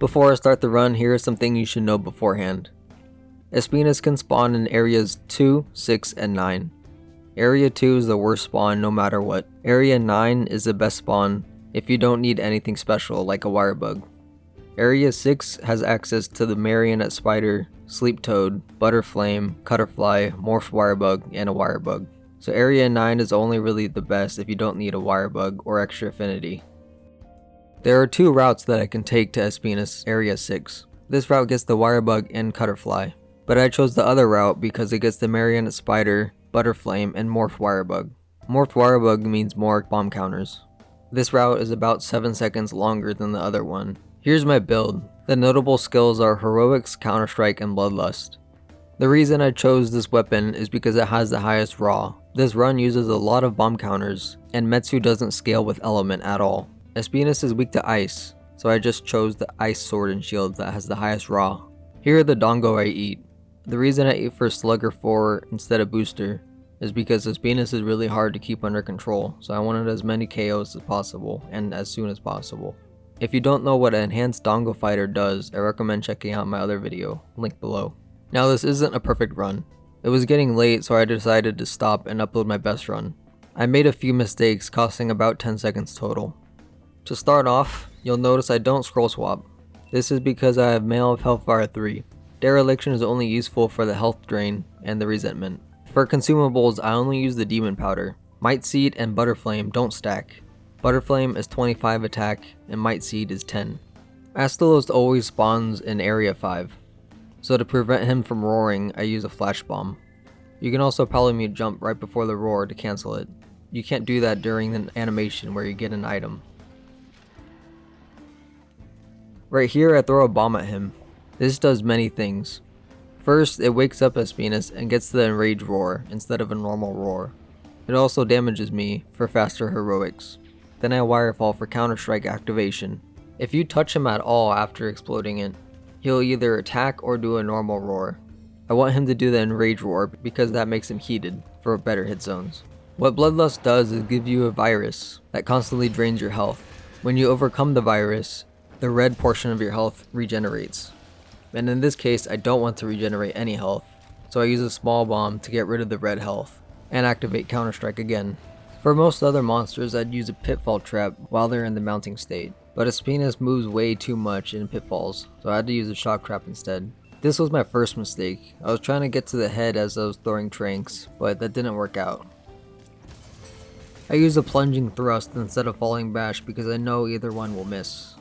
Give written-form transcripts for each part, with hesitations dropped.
Before I start the run, here are some things you should know beforehand. Espinas can spawn in areas 2, 6, and 9. Area 2 is the worst spawn no matter what. Area 9 is the best spawn if you don't need anything special like a wire bug. Area 6 has access to the marionette spider, sleep toad, butterflame, cutterfly, morph wire bug, and a wire bug. So area 9 is only really the best if you don't need a wire bug or extra affinity. There are 2 routes that I can take to Espinas area 6. This route gets the wire bug and cutterfly, but I chose the other route because it gets the marionette spider, butterflame, and morph wire bug. Morph wire bug means more bomb counters. This route is about 7 seconds longer than the other one. Here's my build. The notable skills are Heroics, Counter-Strike, and Bloodlust. The reason I chose this weapon is because it has the highest raw. This run uses a lot of bomb counters, and Metsu doesn't scale with element at all. Espinas is weak to ice, so I just chose the ice sword and shield that has the highest raw. Here are the dongo I eat. The reason I eat for Slugger 4 instead of Booster is because Espinas is really hard to keep under control, so I wanted as many KOs as possible and as soon as possible. If you don't know what an enhanced dongo fighter does, I recommend checking out my other video, link below. Now this isn't a perfect run. It was getting late, so I decided to stop and upload my best run. I made a few mistakes costing about 10 seconds total. To start off, you'll notice I don't scroll swap. This is because I have Mail of Hellfire 3. Dereliction is only useful for the health drain and the resentment. For consumables, I only use the demon powder. Might Seed and Butterflame don't stack. Butterflame is 25 attack and Might Seed is 10. Astalos always spawns in area 5, so to prevent him from roaring, I use a flash bomb. You can also polymute jump right before the roar to cancel it. You can't do that during the animation where you get an item. Right here I throw a bomb at him. This does many things. First, it wakes up Espinas and gets the enraged roar instead of a normal roar. It also damages me for faster heroics. Then I wirefall for Counter-Strike activation. If you touch him at all after exploding it, he'll either attack or do a normal roar. I want him to do the enraged roar because that makes him heated for better hit zones. What Bloodlust does is give you a virus that constantly drains your health. When you overcome the virus, the red portion of your health regenerates. And in this case, I don't want to regenerate any health, so I use a small bomb to get rid of the red health, and activate Counter-Strike again. For most other monsters, I'd use a pitfall trap while they're in the mounting state, but Espinas moves way too much in pitfalls, so I had to use a shock trap instead. This was my first mistake. I was trying to get to the head as I was throwing tranks, but that didn't work out. I use a plunging thrust instead of falling bash because I know either one will miss.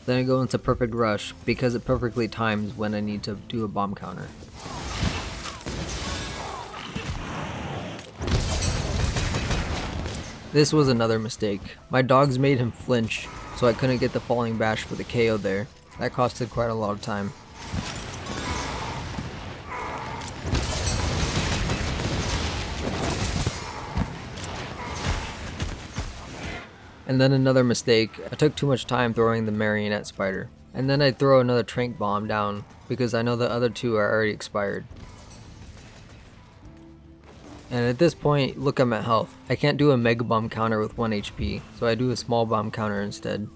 Then I go into perfect rush because it perfectly times when I need to do a bomb counter. This was another mistake. My dogs made him flinch, so I couldn't get the falling bash for the KO there. That costed quite a lot of time. And then another mistake, I took too much time throwing the marionette spider. And then I'd throw another trank bomb down because I know the other 2 are already expired. And at this point, look at my health. I can't do a mega bomb counter with 1 HP, so I do a small bomb counter instead.